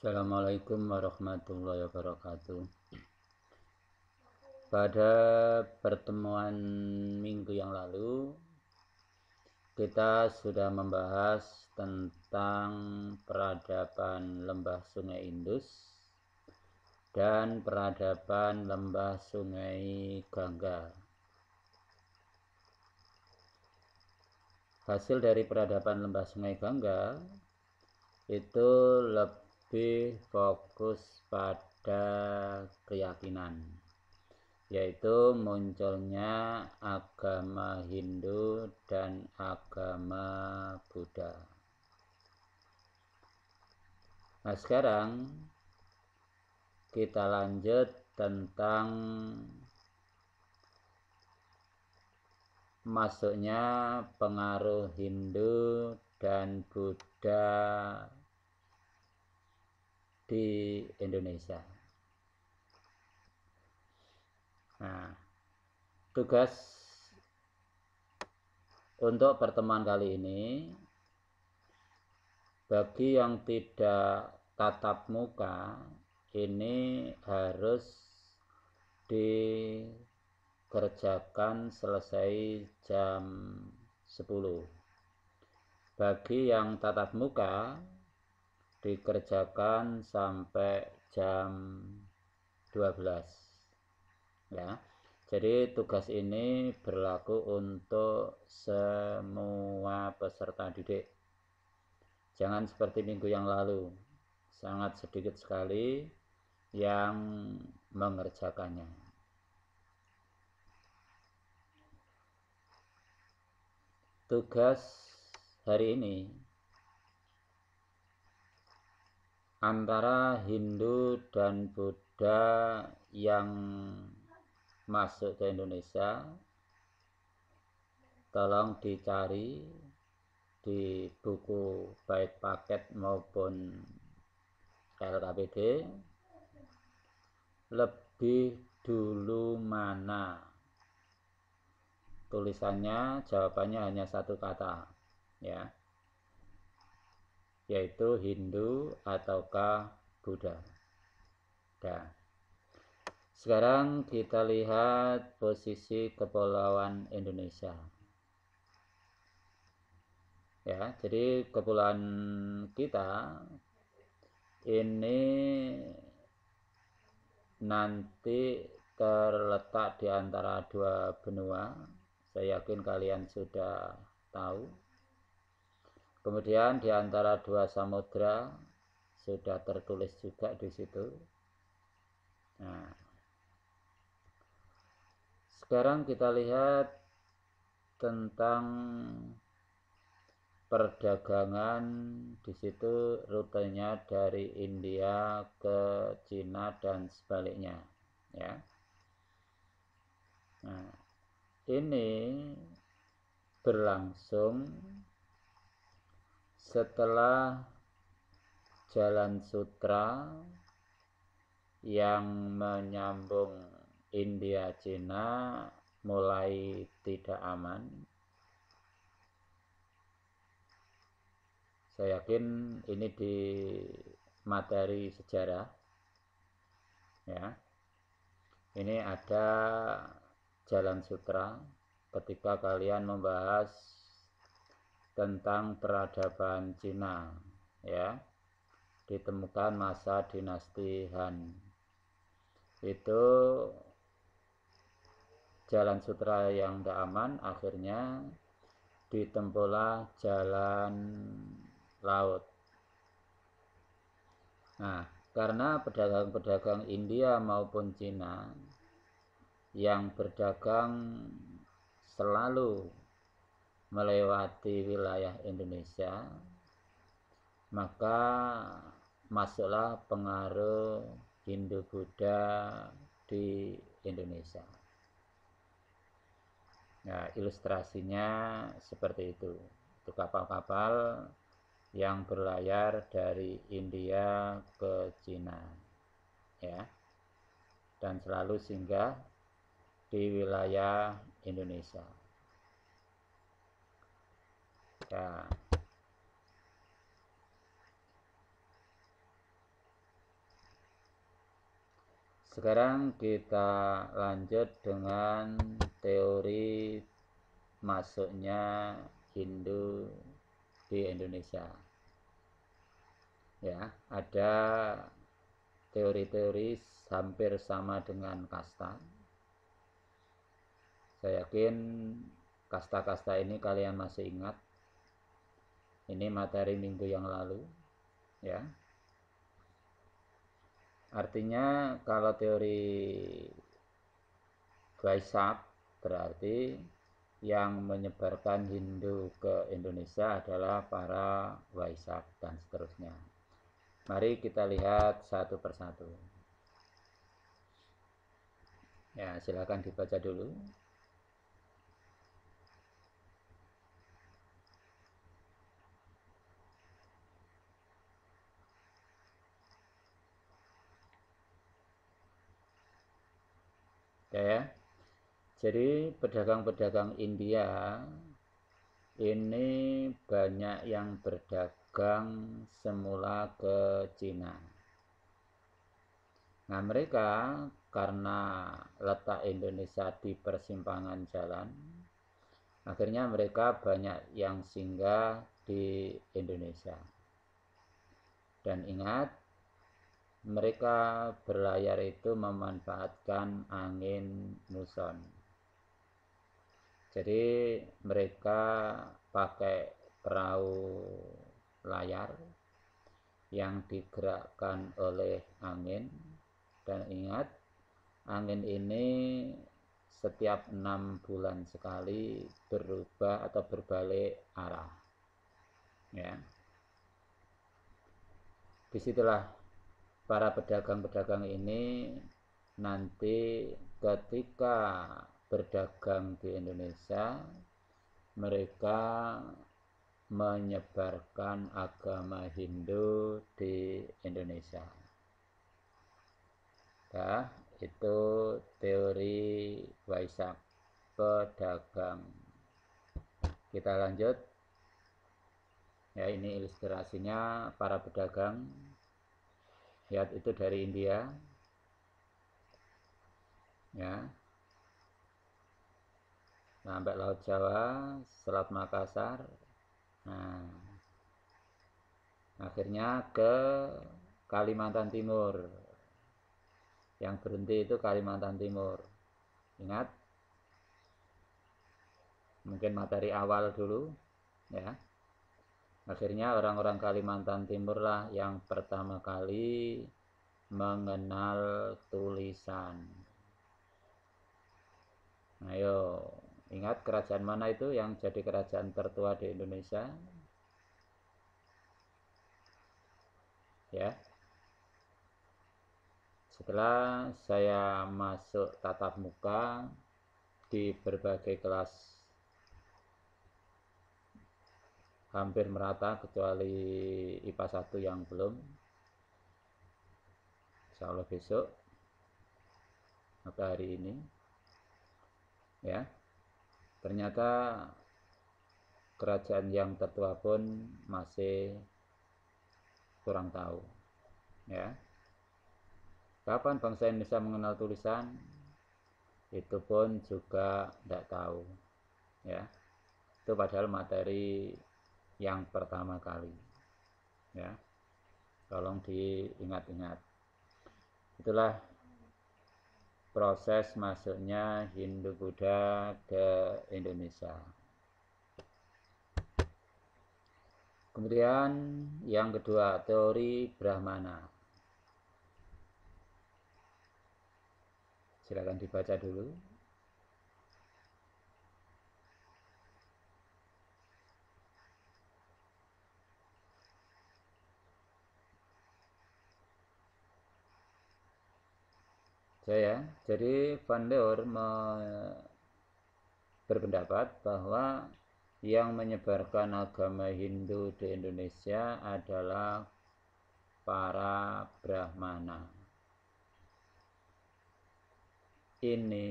Assalamualaikum warahmatullahi wabarakatuh. Pada pertemuan minggu yang lalu kita sudah membahas tentang peradaban lembah Sungai Indus dan peradaban lembah Sungai Gangga. Hasil dari peradaban lembah Sungai Gangga itu lebih fokus pada keyakinan, yaitu munculnya agama Hindu dan agama Buddha. Nah, sekarang kita lanjut tentang masuknya pengaruh Hindu dan Buddha di Indonesia. Nah, tugas untuk pertemuan kali ini, bagi yang tidak tatap muka, ini harus dikerjakan selesai jam 10. Bagi yang tatap muka, dikerjakan sampai jam 12. Ya. Jadi tugas ini berlaku untuk semua peserta didik. Jangan seperti minggu yang lalu, sangat sedikit sekali yang mengerjakannya. Tugas hari ini antara Hindu dan Buddha yang masuk ke Indonesia, tolong dicari di buku baik paket maupun LKPD, lebih dulu mana. Tulisannya, jawabannya hanya satu kata, ya, yaitu Hindu ataukah Buddha. Nah, sekarang kita lihat posisi kepulauan Indonesia. Ya, jadi kepulauan kita ini nanti terletak di antara dua benua. Saya yakin kalian sudah tahu. Kemudian di antara dua samudra sudah tertulis juga di situ. Nah, sekarang kita lihat tentang perdagangan. Di situ rutenya dari India ke Cina dan sebaliknya, ya. Nah, ini berlangsung setelah Jalan Sutra yang menyambung India Cina mulai tidak aman. Saya yakin ini di materi sejarah, ya. Ini ada Jalan Sutra ketika kalian membahas tentang peradaban Cina, ya. Ditemukan masa dinasti Han. Itu Jalan Sutra yang tidak aman, akhirnya ditempuhlah jalan laut. Nah, karena pedagang-pedagang India maupun Cina yang berdagang selalu melewati wilayah Indonesia, maka masuklah pengaruh Hindu-Buddha di Indonesia. Nah, ilustrasinya seperti itu. Itu kapal-kapal yang berlayar dari India ke Cina, ya, dan selalu singgah di wilayah Indonesia. Ya. Sekarang kita lanjut dengan teori masuknya Hindu di Indonesia. Ya, ada teori-teori hampir sama dengan kasta. Saya yakin kasta-kasta ini kalian masih ingat. Ini materi minggu yang lalu, ya. Artinya kalau teori Vaishak berarti yang menyebarkan Hindu ke Indonesia adalah para Vaishak dan seterusnya. Mari kita lihat satu persatu. Ya, silakan dibaca dulu. Ya, jadi pedagang-pedagang India ini banyak yang berdagang semula ke Cina. Nah, mereka karena letak Indonesia di persimpangan jalan, akhirnya mereka banyak yang singgah di Indonesia. Dan ingat, mereka berlayar itu memanfaatkan angin muson. Jadi mereka pakai perahu layar yang digerakkan oleh angin. Dan ingat, angin ini setiap 6 bulan sekali berubah atau berbalik arah. Ya. Disitulah para pedagang-pedagang ini nanti ketika berdagang di Indonesia, mereka menyebarkan agama Hindu di Indonesia. Ya, itu teori Vaishak, pedagang. Kita lanjut. Ya, ini ilustrasinya para pedagang. Lihat, itu dari India. Ya. Sampai Laut Jawa, Selat Makassar. Nah, akhirnya ke Kalimantan Timur. Yang berhenti itu Kalimantan Timur. Ingat? Mungkin materi awal dulu, ya. Akhirnya orang-orang Kalimantan Timur lah yang pertama kali mengenal tulisan. Ayo, ingat kerajaan mana itu yang jadi kerajaan tertua di Indonesia? Ya. Setelah saya masuk tatap muka di berbagai kelas hampir merata kecuali IPA 1 yang belum, insya Allah besok atau hari ini, ya, ternyata kerajaan yang tertua pun masih kurang tahu, ya. Kapan bangsa Indonesia mengenal tulisan? Itu pun juga tidak tahu, ya. Itu padahal materi yang pertama kali, ya. Tolong diingat-ingat. Itulah proses masuknya Hindu Buddha ke Indonesia. Kemudian yang kedua, teori Brahmana. Silakan dibaca dulu. Jadi Van Leur berpendapat bahwa yang menyebarkan agama Hindu di Indonesia adalah para Brahmana. Ini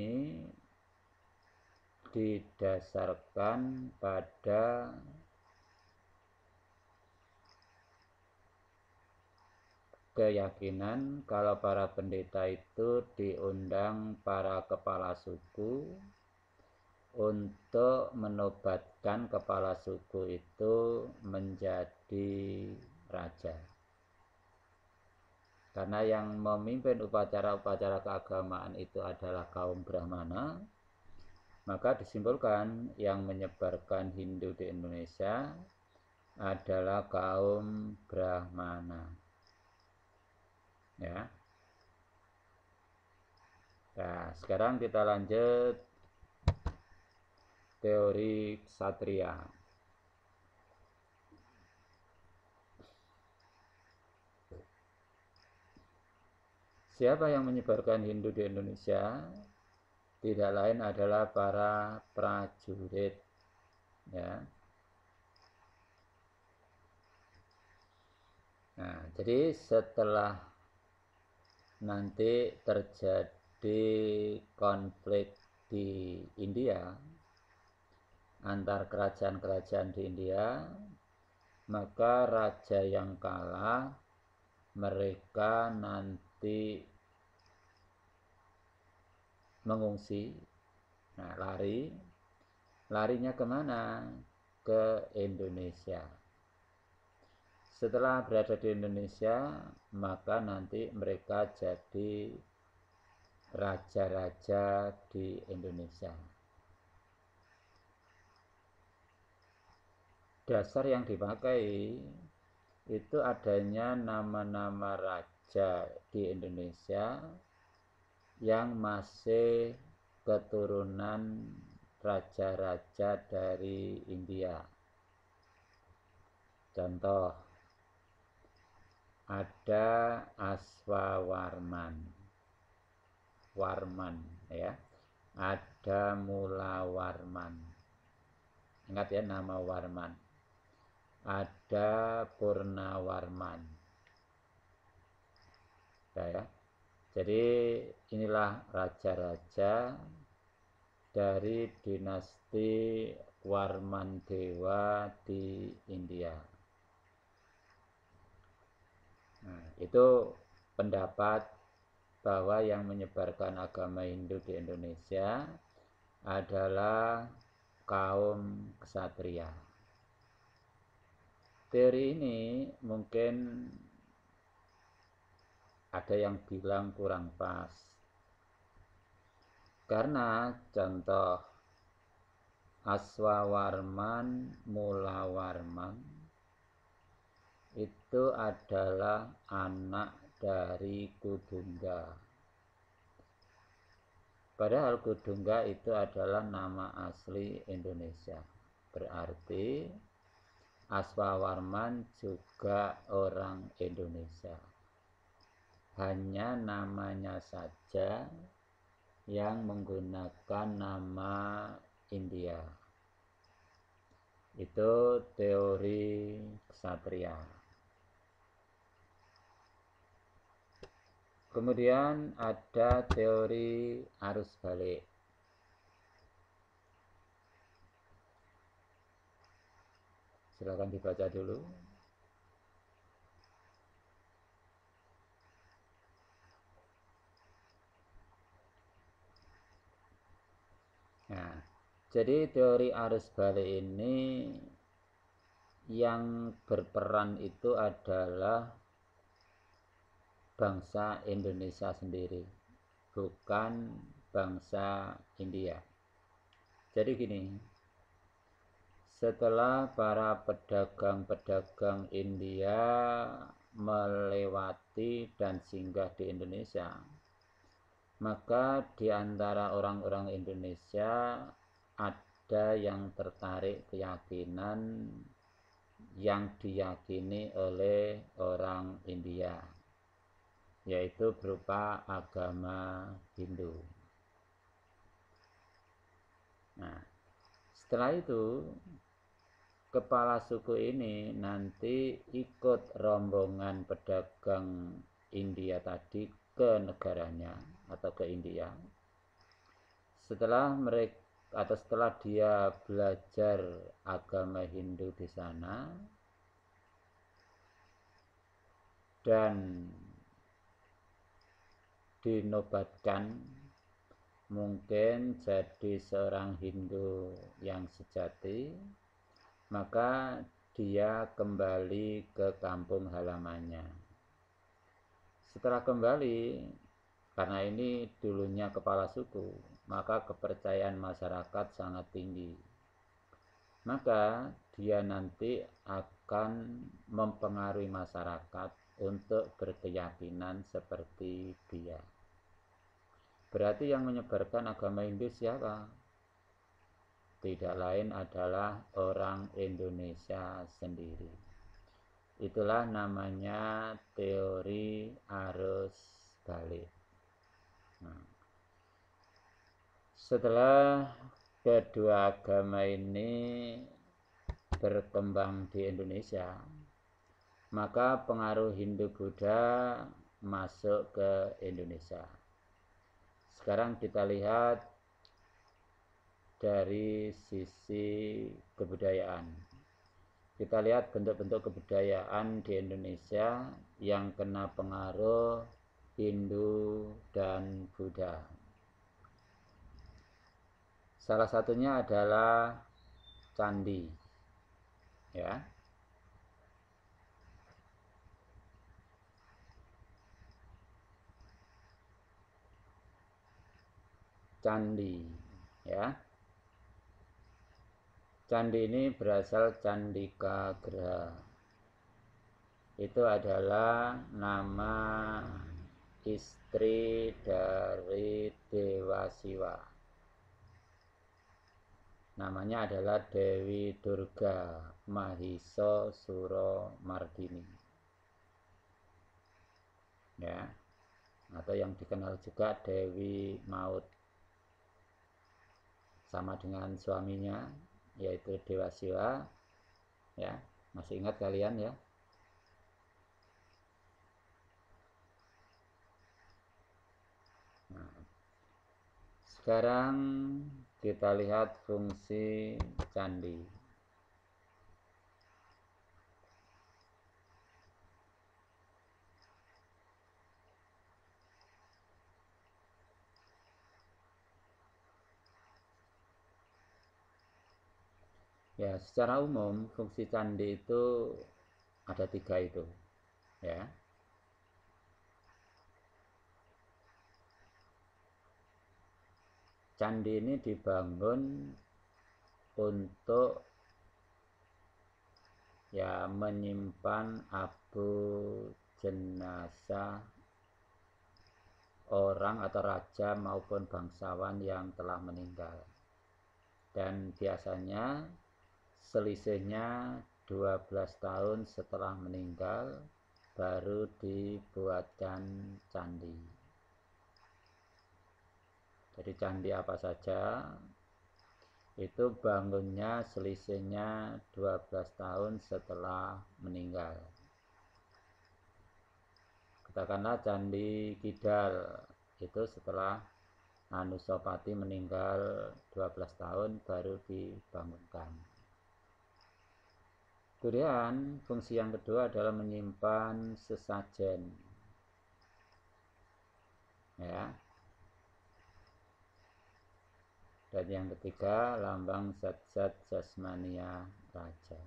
didasarkan keyakinan kalau para pendeta itu diundang para kepala suku untuk menobatkan kepala suku itu menjadi raja. Karena yang memimpin upacara-upacara keagamaan itu adalah kaum Brahmana, maka disimpulkan yang menyebarkan Hindu di Indonesia adalah kaum Brahmana. Ya. Nah, sekarang kita lanjut teori ksatria. Siapa yang menyebarkan Hindu di Indonesia? Tidak lain adalah para prajurit. Ya. Nah, jadi setelah nanti terjadi konflik di India antar kerajaan-kerajaan di India, maka raja yang kalah mereka nanti mengungsi. Nah, larinya kemana? Ke Indonesia. Setelah berada di Indonesia, maka nanti mereka jadi raja-raja di Indonesia. Dasar yang dipakai itu adanya nama-nama raja di Indonesia yang masih keturunan raja-raja dari India. Contoh, ada Aswawarman, ya. Ada Mulawarman. Ingat ya nama Warman. Ada Purnawarman. Ya. Jadi inilah raja-raja dari dinasti Warman Dewa di India. Nah, itu pendapat bahwa yang menyebarkan agama Hindu di Indonesia adalah kaum ksatria. Teori ini mungkin ada yang bilang kurang pas. Karena contoh Aswawarman, Mulawarman itu adalah anak dari Kudungga. Padahal Kudungga itu adalah nama asli Indonesia. Berarti Aswawarman juga orang Indonesia. Hanya namanya saja yang menggunakan nama India. Itu teori ksatria. Kemudian ada teori arus balik. Silakan dibaca dulu. Nah, jadi teori arus balik ini yang berperan itu adalah bangsa Indonesia sendiri, bukan bangsa India. Jadi gini, setelah para pedagang-pedagang India melewati dan singgah di Indonesia, maka di antara orang-orang Indonesia ada yang tertarik keyakinan yang diyakini oleh orang India, yaitu berupa agama Hindu. Nah, setelah itu kepala suku ini nanti ikut rombongan pedagang India tadi ke negaranya atau ke India. Setelah dia belajar agama Hindu di sana, dan dinobatkan mungkin jadi seorang Hindu yang sejati, maka dia kembali ke kampung halamannya. Setelah kembali, karena ini dulunya kepala suku, maka kepercayaan masyarakat sangat tinggi. Maka dia nanti akan mempengaruhi masyarakat untuk berkeyakinan seperti dia. Berarti yang menyebarkan agama Hindu siapa? Tidak lain adalah orang Indonesia sendiri. Itulah namanya teori arus balik. Nah, setelah kedua agama ini berkembang di Indonesia, maka pengaruh Hindu-Buddha masuk ke Indonesia. Sekarang kita lihat dari sisi kebudayaan. Kita lihat bentuk-bentuk kebudayaan di Indonesia yang kena pengaruh Hindu dan Buddha. Salah satunya adalah candi, ya. Candi, ya. Candi ini berasal Candika Graha. Itu adalah nama istri dari Dewa Siwa. Namanya adalah Dewi Durga Mahisa Suro Mardini. Ya. Atau yang dikenal juga Dewi Maut. Sama dengan suaminya, yaitu Dewa Siwa. Ya, masih ingat kalian ya? Nah, sekarang kita lihat fungsi candi. Ya, secara umum fungsi candi itu ada 3 itu, ya. Candi ini dibangun untuk ya menyimpan abu jenazah orang atau raja maupun bangsawan yang telah meninggal. Dan biasanya selisihnya 12 tahun setelah meninggal baru dibuatkan candi. Jadi candi apa saja itu bangunnya selisihnya 12 tahun setelah meninggal. Katakanlah Candi Kidal itu setelah Anusapati meninggal 12 tahun baru dibangunkan. Kemudian fungsi yang kedua adalah menyimpan sesajen, ya. Dan yang ketiga lambang zat-zat jasmania raja.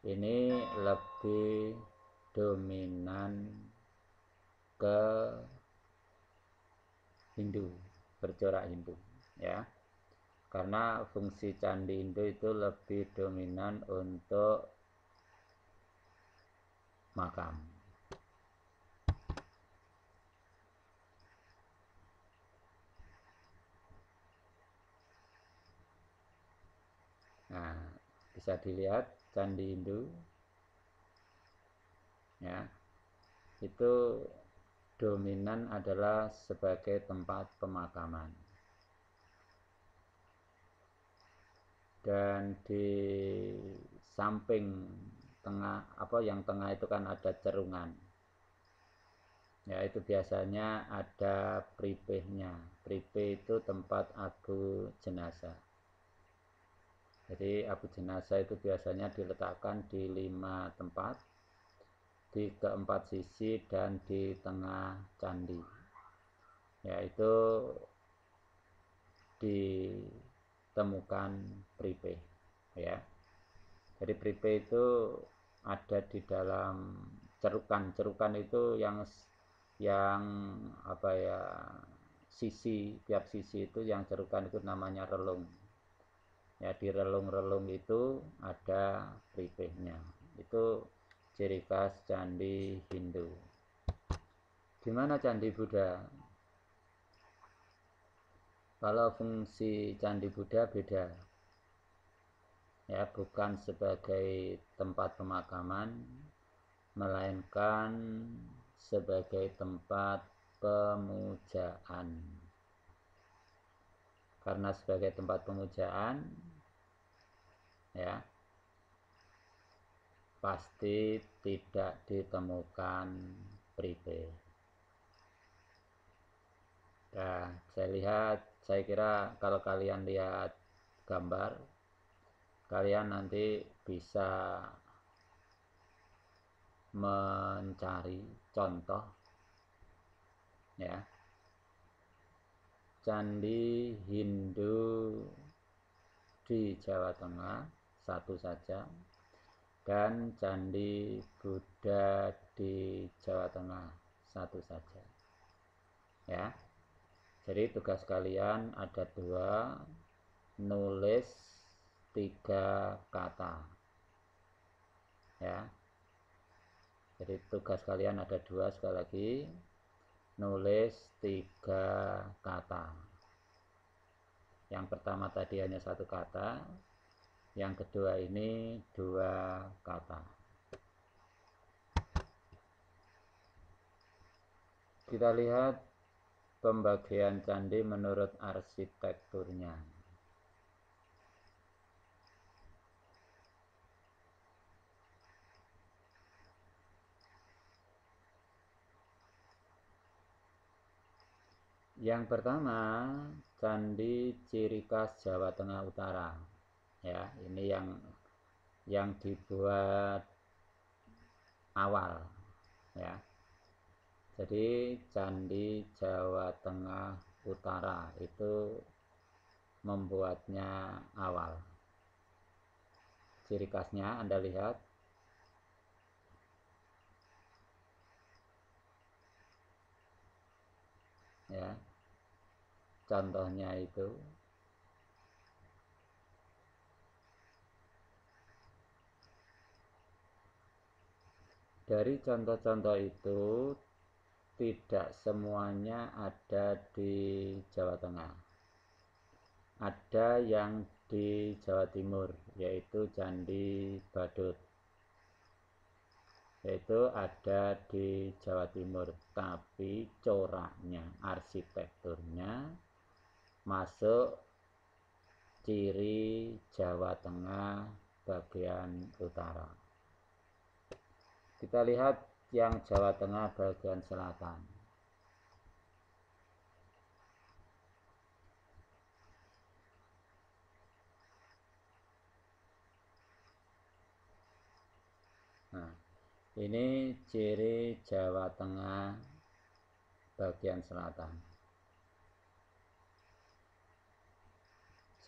Ini lebih dominan ke Hindu, bercorak Hindu, ya. Karena fungsi candi Hindu itu lebih dominan untuk makam. Nah, bisa dilihat candi Hindu, ya, itu dominan adalah sebagai tempat pemakaman. Dan di samping tengah, yang tengah itu kan ada cerungan. Ya, itu biasanya ada pripehnya. Pripeh itu tempat abu jenazah. Jadi abu jenazah itu biasanya diletakkan di 5 tempat. di keempat sisi dan di tengah candi, yaitu ditemukan pripe, ya. Jadi pripe itu ada di dalam cerukan. Cerukan itu yang apa ya, sisi, tiap sisi itu yang cerukan itu namanya relung. Ya, di relung-relung itu ada pripehnya. Itu ciri khas candi Hindu. Di mana candi Buddha? Kalau fungsi candi Buddha beda. Ya, bukan sebagai tempat pemakaman, melainkan sebagai tempat pemujaan. Karena sebagai tempat pemujaan, ya, pasti tidak ditemukan pripe. Nah, saya kira kalau kalian lihat gambar, kalian nanti bisa mencari contoh, ya, candi Hindu di Jawa Tengah satu saja, dan candi Buddha di Jawa Tengah satu saja, ya. Jadi tugas kalian ada dua, nulis 3 kata, ya. Jadi tugas kalian ada dua, sekali lagi, nulis 3 kata. Yang pertama tadi hanya 1 kata, yang kedua ini 2 kata. Kita lihat pembagian candi menurut arsitekturnya. Yang pertama, candi ciri khas Jawa Tengah Utara. Ya, ini yang dibuat awal, ya. Jadi candi Jawa Tengah Utara itu membuatnya awal. Ciri khasnya Anda lihat, ya. Contohnya itu dari contoh-contoh itu tidak semuanya ada di Jawa Tengah. Ada yang di Jawa Timur, yaitu Candi Badut. Yaitu ada di Jawa Timur, tapi coraknya, arsitekturnya masuk ciri Jawa Tengah bagian utara. Kita lihat yang Jawa Tengah bagian selatan. Nah, ini ciri Jawa Tengah bagian selatan.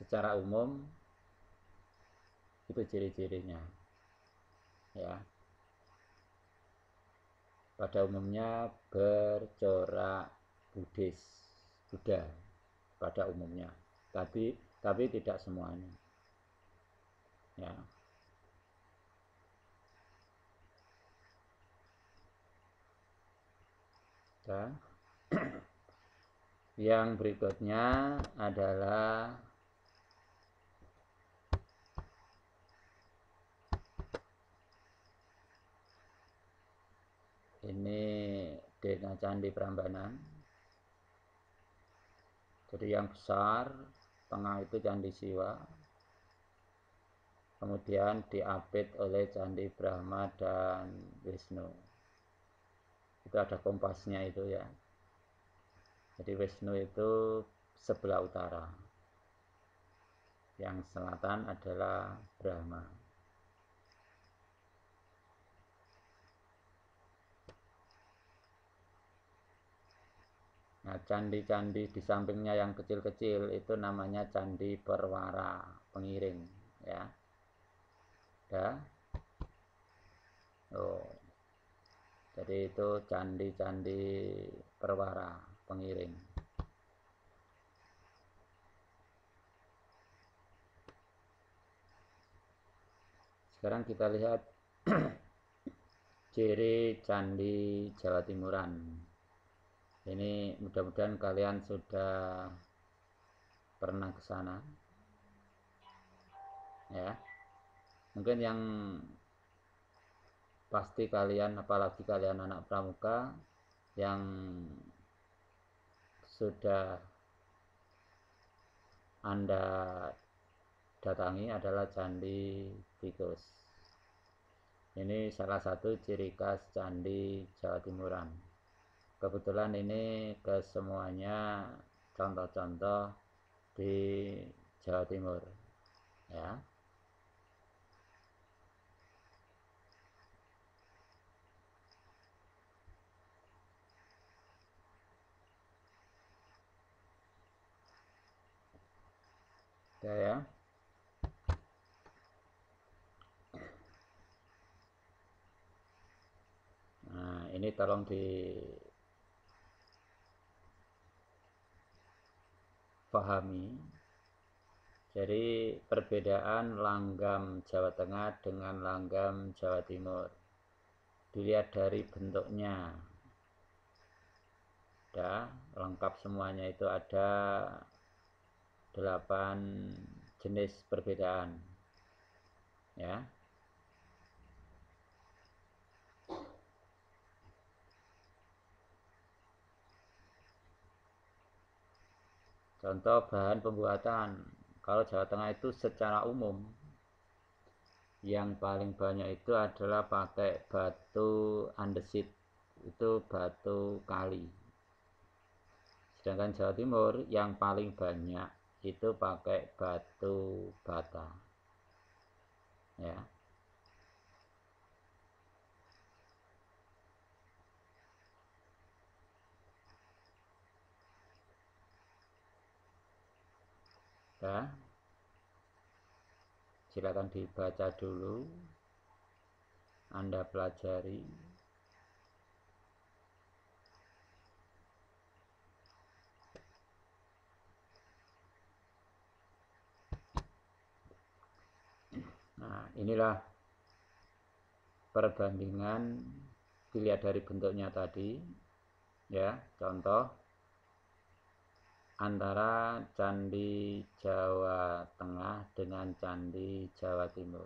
Secara umum itu ciri-cirinya, ya. Pada umumnya bercorak Buddha pada umumnya, tapi tidak semuanya, ya. Dan yang berikutnya adalah ini Dena Candi Prambanan. Jadi yang besar, tengah itu Candi Siwa, kemudian diapit oleh Candi Brahma dan Wisnu. Itu ada kompasnya itu, ya. Jadi Wisnu itu sebelah utara, yang selatan adalah Brahma. Nah, candi-candi di sampingnya yang kecil-kecil itu namanya candi perwara pengiring, ya. Ya. Oh. Jadi itu candi-candi perwara pengiring. Sekarang kita lihat ciri candi Jawa Timuran. Ini mudah-mudahan kalian sudah pernah ke sana, ya. Mungkin yang pasti kalian, apalagi kalian anak pramuka yang sudah Anda datangi adalah Candi Tikus. Ini salah satu ciri khas Candi Jawa Timuran. Kebetulan ini kesemuanya contoh-contoh di Jawa Timur, ya. Oke, ya. Nah, ini tolong dipahami. Jadi perbedaan langgam Jawa Tengah dengan langgam Jawa Timur dilihat dari bentuknya. Ya, lengkap semuanya itu ada 8 jenis perbedaan, ya. Contoh bahan pembuatan. Kalau Jawa Tengah itu secara umum yang paling banyak itu adalah pakai batu andesit, itu batu kali. Sedangkan Jawa Timur yang paling banyak itu pakai batu bata, ya. Ya, silakan dibaca dulu, Anda pelajari. Nah, inilah perbandingan dilihat dari bentuknya tadi, ya. Contoh antara Candi Jawa Tengah dengan Candi Jawa Timur.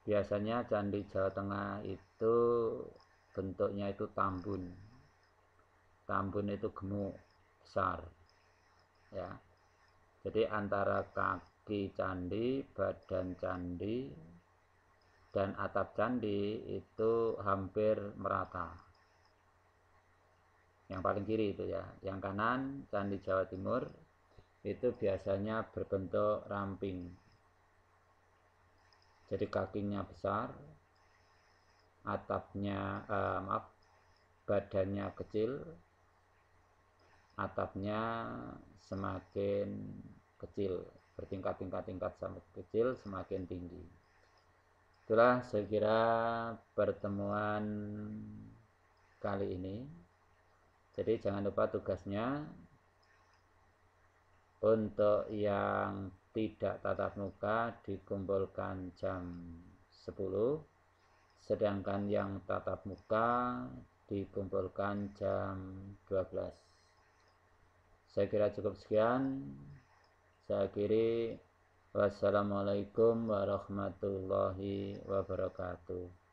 Biasanya Candi Jawa Tengah itu bentuknya itu tambun. Tambun itu gemuk, besar, ya. Jadi antara kaki candi, badan candi, dan atap candi itu hampir merata. Yang paling kiri itu, ya. Yang kanan Candi Jawa Timur itu biasanya berbentuk ramping. Jadi kakinya besar, atapnya badannya kecil, atapnya semakin kecil, bertingkat-tingkat semakin kecil semakin tinggi. Itulah saya kira pertemuan kali ini. Jadi jangan lupa tugasnya untuk yang tidak tatap muka dikumpulkan jam 10, sedangkan yang tatap muka dikumpulkan jam 12. Saya kira cukup sekian. Saya akhiri. Wassalamualaikum warahmatullahi wabarakatuh.